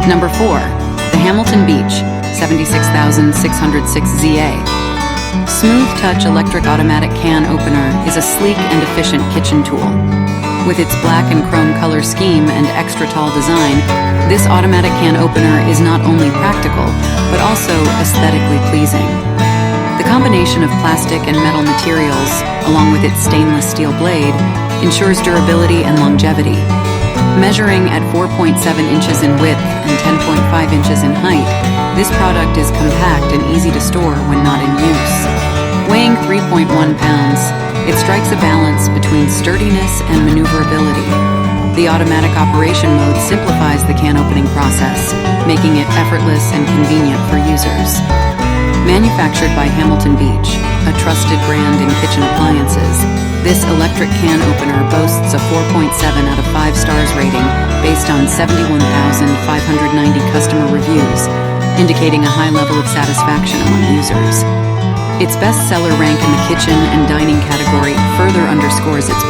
Number 4. The Hamilton Beach 76606ZA. Smooth Touch Electric Automatic Can Opener is a sleek and efficient kitchen tool. With its black and chrome color scheme and extra tall design, this automatic can opener is not only practical, but also aesthetically pleasing. The combination of plastic and metal materials, along with its stainless steel blade, ensures durability and longevity. Measuring at 4.7 inches in width and 10.5 inches in height, this product is compact and easy to store when not in use. Weighing 3.1 pounds, it strikes a balance between sturdiness and maneuverability. The automatic operation mode simplifies the can opening process, making it effortless and convenient for users. Manufactured by Hamilton Beach, a trusted brand in kitchen appliances, this electric can opener boasts a 4.7 out of 5 stars rating based on 71,590 customer reviews, indicating a high level of satisfaction among users. Its bestseller rank in the kitchen and dining category further underscores its